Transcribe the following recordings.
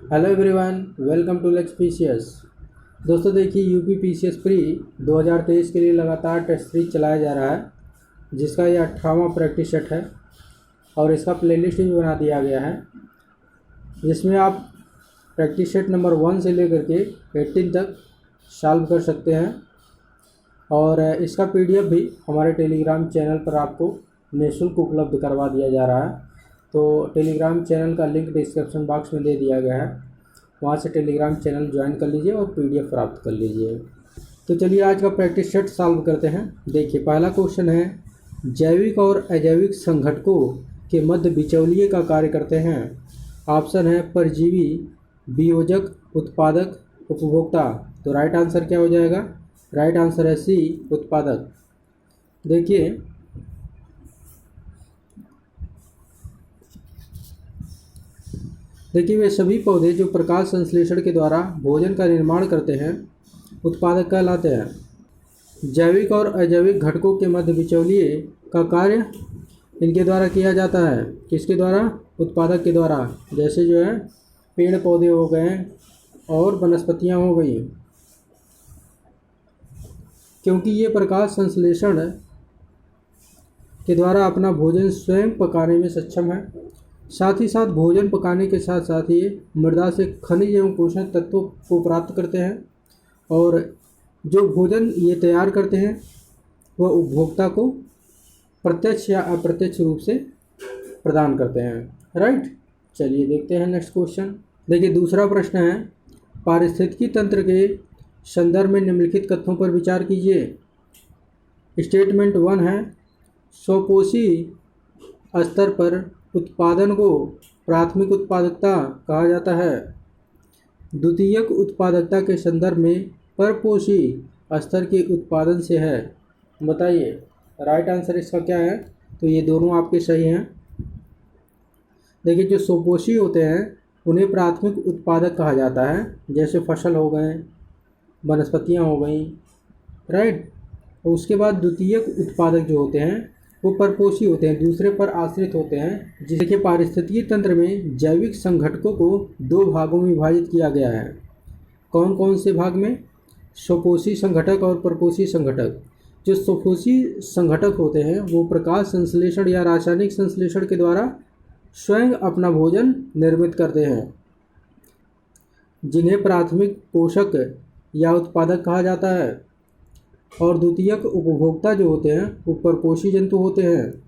Hello everyone, welcome to Lex PCS. दोस्तों देखिए, UP PCS pre 2023 के लिए लगातार टेस्ट सीरीज चलाया जा रहा है, जिसका ये 18वां प्रैक्टिस सेट है और इसका प्लेलिस्ट भी बना दिया गया है, जिसमें आप प्रैक्टिस सेट नंबर 1 से लेकर के 18 तक सॉल्व कर सकते हैं। और इसका पीडीएफ भी हमारे टेलीग्राम चैनल पर आपको निःशुल्क उपलब्ध करवा दिया जा रहा है। तो टेलीग्राम चैनल का लिंक डिस्क्रिप्शन बॉक्स में दे दिया गया है, वहाँ से टेलीग्राम चैनल ज्वाइन कर लीजिए और पीडीएफ प्राप्त कर लीजिए। तो चलिए आज का प्रैक्टिस सेट सॉल्व करते हैं। देखिए, पहला क्वेश्चन है, जैविक और अजैविक संघटकों के मध्य बिचौलिए का कार्य करते हैं। ऑप्शन है परजीवी, वियोजक, उत्पादक, उपभोक्ता। तो राइट आंसर क्या हो जाएगा? राइट आंसर है सी, उत्पादक। देखिए वे सभी पौधे जो प्रकाश संश्लेषण के द्वारा भोजन का निर्माण करते हैं उत्पादक कहलाते हैं। जैविक और अजैविक घटकों के मध्य बिचौलिए का कार्य इनके द्वारा किया जाता है। किसके द्वारा? उत्पादक के द्वारा। जैसे जो है पेड़ पौधे हो गए और वनस्पतियाँ हो गई, क्योंकि ये प्रकाश संश्लेषण के द्वारा अपना भोजन स्वयं पकाने में सक्षम है। साथ ही साथ भोजन पकाने के साथ साथ ये मृदा से खनिज एवं पोषक तत्वों को प्राप्त करते हैं, और जो भोजन ये तैयार करते हैं वह उपभोक्ता को प्रत्यक्ष या अप्रत्यक्ष रूप से प्रदान करते हैं। राइट, चलिए देखते हैं नेक्स्ट क्वेश्चन। देखिए दूसरा प्रश्न है, पारिस्थितिकी तंत्र के संदर्भ में निम्नलिखित कथनों पर विचार कीजिए। स्टेटमेंट 1 है, स्वपोषी स्तर पर उत्पादन को प्राथमिक उत्पादकता कहा जाता है। द्वितीयक उत्पादकता के संदर्भ में परपोषी स्तर के उत्पादन से है। बताइए राइट आंसर इसका क्या है? तो ये दोनों आपके सही हैं। देखिए जो स्वपोषी होते हैं उन्हें प्राथमिक उत्पादक कहा जाता है, जैसे फसल हो गए, वनस्पतियाँ हो गई। राइट, और उसके बाद द्वितीयक उत्पादक जो होते हैं वो परपोषी होते हैं, दूसरे पर आश्रित होते हैं। जिसके पारिस्थितिकी तंत्र में जैविक संघटकों को 2 भागों में विभाजित किया गया है। कौन कौन से भाग में? स्वपोषी संघटक और परपोषी संघटक। जो स्वपोषी संघटक होते हैं वो प्रकाश संश्लेषण या रासायनिक संश्लेषण के द्वारा स्वयं अपना भोजन निर्मित करते हैं, जिन्हें प्राथमिक पोषक या उत्पादक कहा जाता है। और द्वितीयक उपभोक्ता जो होते हैं वो परपोषी जंतु होते हैं,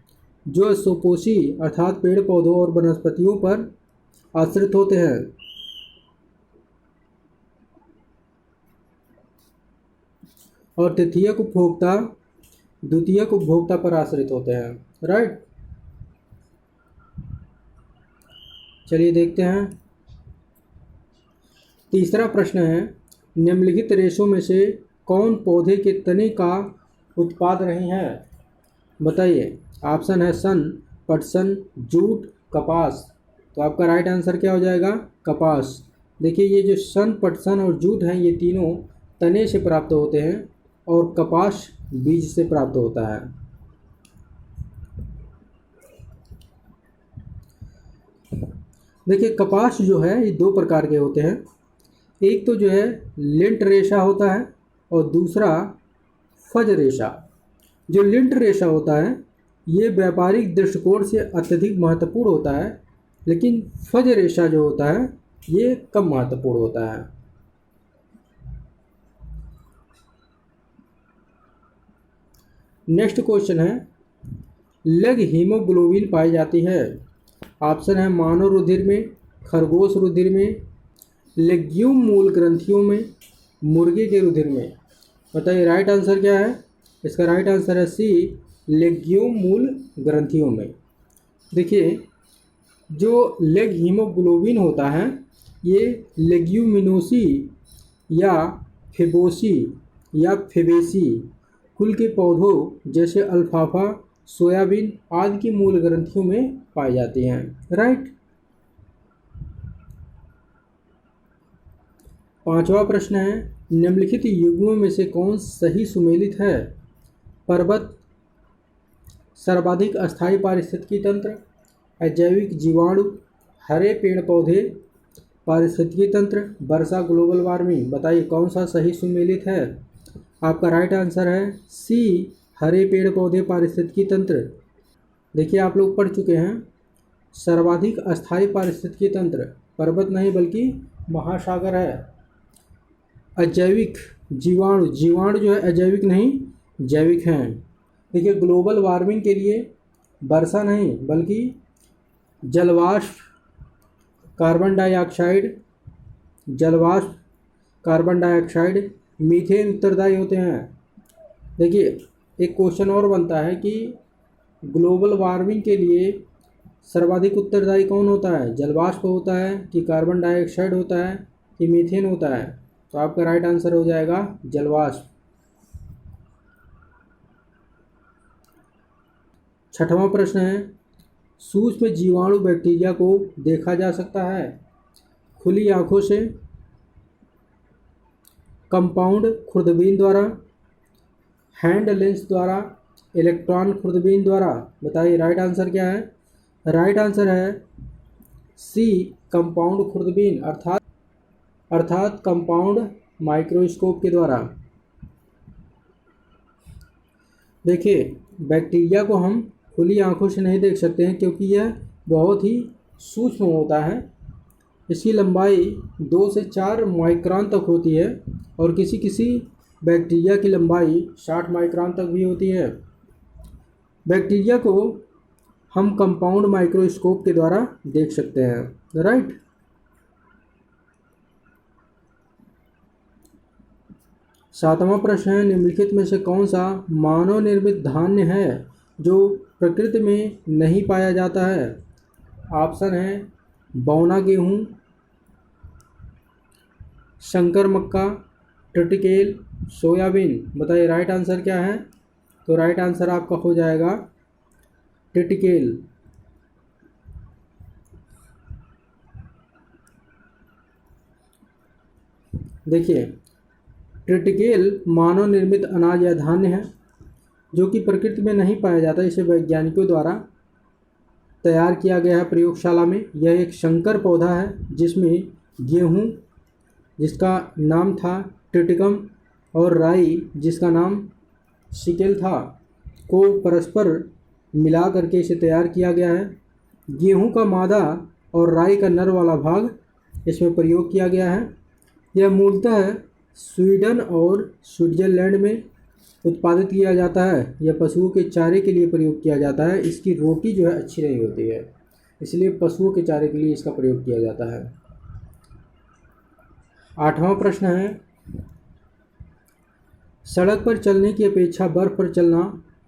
जो स्वपोषी अर्थात पेड़ पौधों और वनस्पतियों पर आश्रित होते हैं। और तृतीयक उपभोक्ता द्वितीयक उपभोक्ता पर आश्रित होते हैं। राइट, चलिए देखते हैं। तीसरा प्रश्न है, निम्नलिखित रेशों में से कौन पौधे के तने का उत्पाद नहीं है? बताइए। ऑप्शन है सन, पटसन, जूट, कपास। तो आपका राइट आंसर क्या हो जाएगा? कपास। देखिए ये जो सन, पटसन और जूट हैं ये तीनों तने से प्राप्त होते हैं और कपास बीज से प्राप्त होता है। देखिए कपास जो है ये 2 प्रकार के होते हैं। एक तो जो है लिंट रेशा होता है और दूसरा फज रेशा। जो लिंट रेशा होता है ये व्यापारिक दृष्टिकोण से अत्यधिक महत्वपूर्ण होता है, लेकिन फज रेशा जो होता है ये कम महत्वपूर्ण होता है। नेक्स्ट क्वेश्चन है, लघु हीमोग्लोबिन पाई जाती है। ऑप्शन है मानव रुधिर में, खरगोश रुधिर में, लेग्यूम मूल ग्रंथियों में, मुर्गे के रुधिर में। बताइए राइट आंसर क्या है? इसका राइट आंसर है सी, लेग्यूम मूल ग्रंथियों में। देखिए जो लेग हीमोग्लोबिन होता है ये लेग्यूमिनोसी या फेबोसी या फेबेसी कुल के पौधों जैसे अल्फाफा, सोयाबीन आदि की मूल ग्रंथियों में पाई जाती हैं। राइट, 5वां प्रश्न है, निम्नलिखित युग्मों में से कौन सही सुमेलित है? पर्वत, सर्वाधिक अस्थायी पारिस्थितिकी तंत्र, अजैविक जीवाणु, हरे पेड़ पौधे, पारिस्थितिकी तंत्र, वर्षा, ग्लोबल वार्मिंग। बताइए कौन सा सही सुमेलित है। आपका राइट आंसर है सी, हरे पेड़ पौधे पारिस्थितिकी तंत्र। देखिए आप लोग पढ़ चुके हैं, सर्वाधिक अस्थायी पारिस्थितिकी तंत्र पर्वत नहीं बल्कि महासागर है। अजैविक जीवाणु, जीवाणु जो है अजैविक नहीं जैविक हैं। देखिए ग्लोबल वार्मिंग के लिए वर्षा नहीं बल्कि जलवाष्प, कार्बन डाइऑक्साइड, जलवाष्प, कार्बन डाइऑक्साइड, मीथेन उत्तरदायी होते हैं। देखिए एक क्वेश्चन और बनता है कि ग्लोबल वार्मिंग के लिए सर्वाधिक उत्तरदायी कौन होता है, जलवाष्प होता है कि कार्बन डाइऑक्साइड होता है कि मीथेन होता है। तो आपका राइट आंसर हो जाएगा जलवाष्प। छठवां प्रश्न है, सूक्ष्म जीवाणु बैक्टीरिया को देखा जा सकता है खुली आंखों से, कंपाउंड खुर्दबीन द्वारा, हैंड लेंस द्वारा, इलेक्ट्रॉन खुर्दबीन द्वारा। बताइए राइट आंसर क्या है। राइट आंसर है सी, कंपाउंड खुर्दबीन अर्थात कंपाउंड माइक्रोस्कोप के द्वारा। देखिए बैक्टीरिया को हम खुली आंखों से नहीं देख सकते हैं क्योंकि यह बहुत ही सूक्ष्म होता है। इसकी लंबाई 2 से 4 माइक्रोन तक होती है और किसी किसी बैक्टीरिया की लंबाई 60 माइक्रोन तक भी होती है। बैक्टीरिया को हम कंपाउंड माइक्रोस्कोप के द्वारा देख सकते हैं। राइट। सातवां प्रश्न है, निम्नलिखित में से कौन सा मानव निर्मित धान्य है जो प्रकृति में नहीं पाया जाता है। ऑप्शन है बौना गेहूँ, शंकर मक्का, ट्रिटिकेल, सोयाबीन। बताइए राइट आंसर क्या है। तो राइट आंसर आपका हो जाएगा ट्रिटिकेल। देखिए ट्रिटिकेल मानव निर्मित अनाज या धान्य है जो कि प्रकृति में नहीं पाया जाता। इसे वैज्ञानिकों द्वारा तैयार किया गया है प्रयोगशाला में। यह एक संकर पौधा है जिसमें गेहूँ जिसका नाम था ट्रिटिकम और राई जिसका नाम सिकेल था को परस्पर मिला करके इसे तैयार किया गया है। गेहूँ का मादा और राई का नर वाला भाग इसमें प्रयोग किया गया है। यह मूलतः स्वीडन और स्विट्जरलैंड में उत्पादित किया जाता है। यह पशुओं के चारे के लिए प्रयोग किया जाता है। इसकी रोटी जो है अच्छी नहीं होती है, इसलिए पशुओं के चारे के लिए इसका प्रयोग किया जाता है। आठवां प्रश्न है, सड़क पर चलने की अपेक्षा बर्फ पर चलना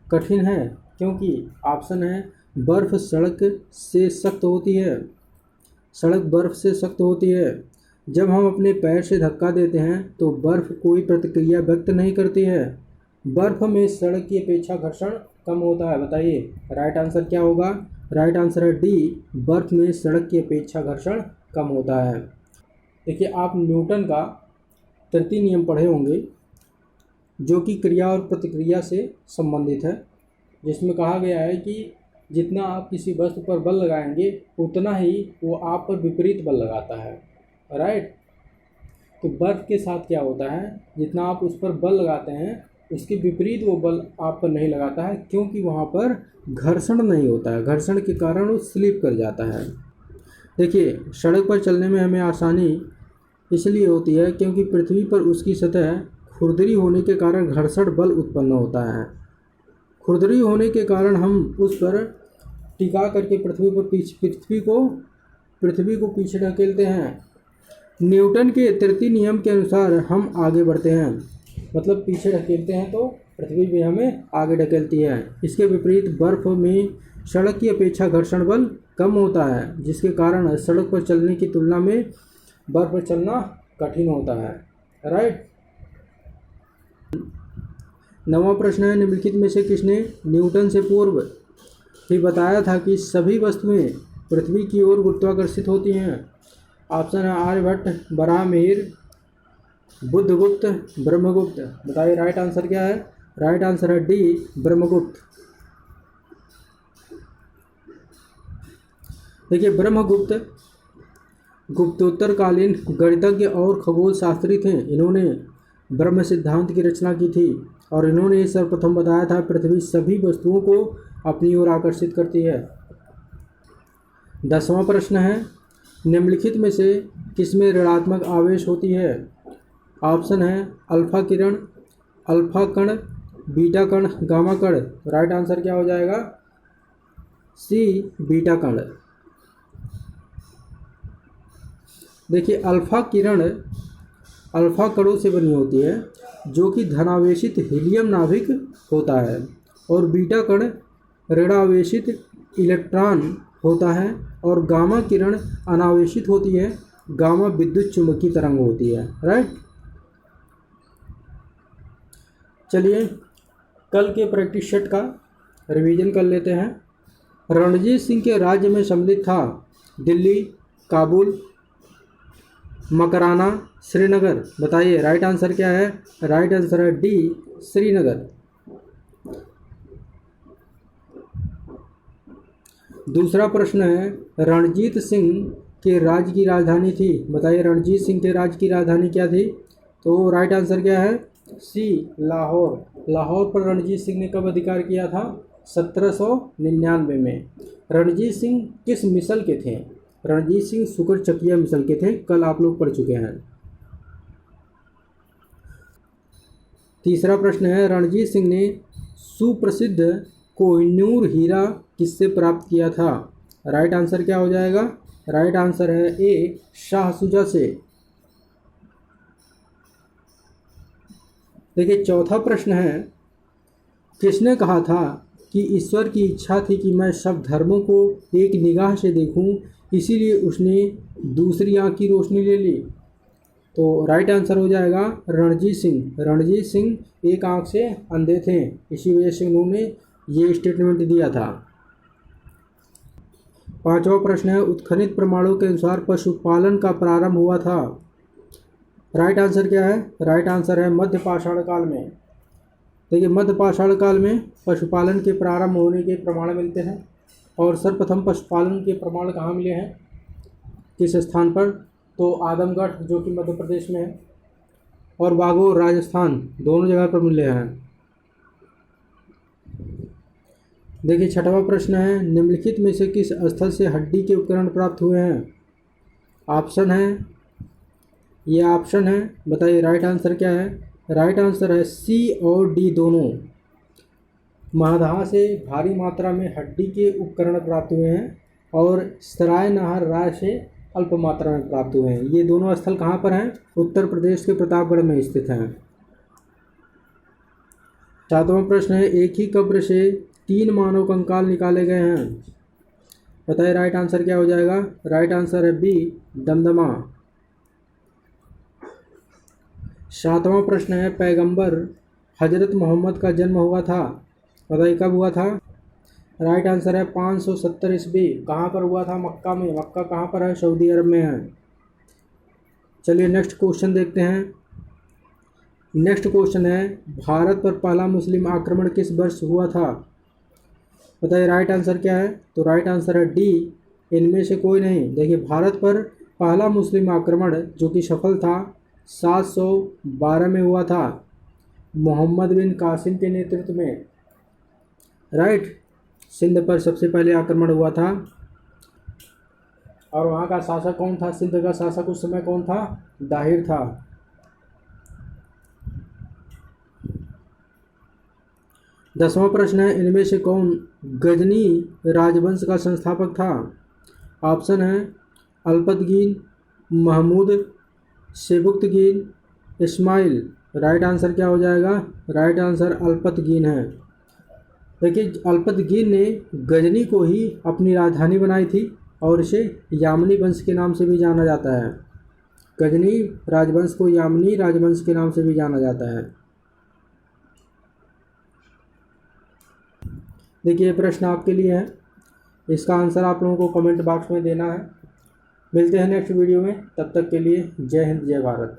कठिन है क्योंकि। ऑप्शन है बर्फ सड़क से सख्त होती है, सड़क बर्फ से सख्त होती है। जब हम अपने पैर से धक्का देते हैं तो बर्फ कोई प्रतिक्रिया व्यक्त नहीं करती है। बर्फ में सड़क की अपेक्षा घर्षण कम होता है। बताइए राइट आंसर क्या होगा। राइट आंसर है डी, बर्फ में सड़क की अपेक्षा घर्षण कम होता है। देखिए आप न्यूटन का तृतीय नियम पढ़े होंगे जो कि क्रिया और प्रतिक्रिया से संबंधित है, जिसमें कहा गया है कि जितना आप किसी वस्तु पर बल लगाएंगे उतना ही वो आप पर विपरीत बल लगाता है। राइट। तो बर्फ के साथ क्या होता है, जितना आप उस पर बल लगाते हैं उसके विपरीत वो बल आप पर नहीं लगाता है क्योंकि वहाँ पर घर्षण नहीं होता है। घर्षण के कारण वो स्लिप कर जाता है। देखिए सड़क पर चलने में हमें आसानी इसलिए होती है क्योंकि पृथ्वी पर उसकी सतह खुरदरी होने के कारण घर्षण बल उत्पन्न होता है। खुरदरी होने के कारण हम उस पर टिका करके पृथ्वी को पीछे ढकेलते हैं। न्यूटन के तृतीय नियम के अनुसार हम आगे बढ़ते हैं, मतलब पीछे ढकेलते हैं तो पृथ्वी भी हमें आगे ढकेलती है। इसके विपरीत बर्फ में सड़क की अपेक्षा घर्षण बल कम होता है, जिसके कारण सड़क पर चलने की तुलना में बर्फ पर चलना कठिन होता है। राइट। नवां प्रश्न है, निम्नलिखित में से किसने न्यूटन से पूर्व ही बताया था कि सभी वस्तुएं पृथ्वी की ओर गुरुत्वाकर्षित होती हैं। ऑप्शन है आर्यभट्ट, बराहमिहिर, बुद्धगुप्त, ब्रह्मगुप्त। बताइए राइट आंसर क्या है। राइट आंसर है डी, ब्रह्मगुप्त। देखिए ब्रह्मगुप्त गुप्तोत्तरकालीन गणितज्ञ और खगोल शास्त्री थे। इन्होंने ब्रह्म सिद्धांत की रचना की थी और इन्होंने सर्वप्रथम बताया था पृथ्वी सभी वस्तुओं को अपनी ओर आकर्षित करती है। 10वां प्रश्न है, निम्नलिखित में से किसमें ऋणात्मक आवेश होती है? ऑप्शन है अल्फा किरण, अल्फा कण, बीटा कण, गामा कण। राइट आंसर क्या हो जाएगा? सी, बीटा कण। देखिए, अल्फा किरण अल्फा कणों से बनी होती है जो कि धनावेशित हीलियम नाभिक होता है, और बीटा कण ऋणावेशित इलेक्ट्रॉन होता है, और गामा किरण अनावेशित होती है, गामा विद्युत चुंबकीय तरंग होती है। राइट। चलिए कल के प्रैक्टिस सेट का रिवीजन कर लेते हैं। रणजीत सिंह के राज्य में सम्मिलित था दिल्ली, काबुल, मकराना, श्रीनगर। बताइए राइट आंसर क्या है? राइट आंसर है डी, श्रीनगर। दूसरा प्रश्न है, रणजीत सिंह के राज्य की राजधानी थी। बताइए रणजीत सिंह के राज्य की राजधानी क्या थी? तो राइट आंसर क्या है? सी, लाहौर। लाहौर पर रणजीत सिंह ने कब अधिकार किया था? 1799 में। रणजीत सिंह किस मिसल के थे? रणजीत सिंह शुक्र चकिया मिसल के थे, कल आप लोग पढ़ चुके हैं। तीसरा प्रश्न है, रणजीत सिंह ने सुप्रसिद्ध कोहिनूर हीरा किससे प्राप्त किया था? राइट आंसर क्या हो जाएगा? राइट आंसर है ए, शाह शुजा से। देखिए चौथा प्रश्न है, किसने कहा था कि ईश्वर की इच्छा थी कि मैं सब धर्मों को एक निगाह से देखूं, इसीलिए उसने दूसरी आंख की रोशनी ले ली? तो राइट आंसर हो जाएगा रणजीत सिंह। रणजीत सिंह एक आंख से अंधे थे, इसी वजह से उन्होंने ये स्टेटमेंट दिया था। पांचवा प्रश्न है, उत्खनित प्रमाणों के अनुसार पशुपालन का प्रारंभ हुआ था। राइट आंसर क्या है? राइट आंसर है मध्य पाषाण काल में। देखिए मध्य पाषाण काल में पशुपालन के प्रारंभ होने के प्रमाण मिलते हैं, और सर्वप्रथम पशुपालन के प्रमाण कहाँ मिले हैं, किस स्थान पर? तो आदमगढ़ जो कि मध्य प्रदेश में है, और बागोर राजस्थान, दोनों जगह पर मिले हैं। देखिए छठवां प्रश्न है, निम्नलिखित में से किस स्थल से हड्डी के उपकरण प्राप्त हुए हैं? ऑप्शन है, ये ऑप्शन है, बताइए राइट आंसर क्या है? राइट आंसर है सी और डी दोनों। महादहा से भारी मात्रा में हड्डी के उपकरण प्राप्त हुए हैं, और सराय नहर राय से अल्प मात्रा में प्राप्त हुए हैं। ये दोनों स्थल कहाँ पर हैं? उत्तर प्रदेश के प्रतापगढ़ में स्थित हैं। सातवां प्रश्न है, एक ही कब्र से 3 मानव कंकाल निकाले गए हैं। बताइए राइट आंसर क्या हो जाएगा? राइट आंसर है बी, दमदमा। सातवां प्रश्न है, पैगंबर हजरत मोहम्मद का जन्म हुआ था। बताइए कब हुआ था? राइट आंसर है 570 ईस्वी। कहाँ पर हुआ था? मक्का में। मक्का कहाँ पर है? सऊदी अरब में है। चलिए नेक्स्ट क्वेश्चन देखते हैं। नेक्स्ट क्वेश्चन है, भारत पर पहला मुस्लिम आक्रमण किस वर्ष हुआ था? बताइए राइट आंसर क्या है? तो राइट आंसर है डी, इनमें से कोई नहीं। देखिए भारत पर पहला मुस्लिम आक्रमण जो कि सफल था 712 में हुआ था, मोहम्मद बिन कासिम के नेतृत्व में। राइट, सिंध पर सबसे पहले आक्रमण हुआ था। और वहाँ का शासक कौन था? सिंध का शासक उस समय कौन था? दाहिर था। दसवां प्रश्न है, इनमें से कौन गजनी राजवंश का संस्थापक था? ऑप्शन है अल्पतगीन, महमूद, सेबुक्तगीन, इस्माइल। राइट आंसर क्या हो जाएगा? राइट आंसर अल्पतगीन है। देखिए अल्पतगीन ने गजनी को ही अपनी राजधानी बनाई थी, और इसे यामनी वंश के नाम से भी जाना जाता है। गजनी राजवंश को यामनी राजवंश के नाम से भी जाना जाता है। देखिए प्रश्न आपके लिए है, इसका आंसर आप लोगों को कमेंट बॉक्स में देना है। मिलते हैं नेक्स्ट वीडियो में, तब तक के लिए जय हिंद जय भारत।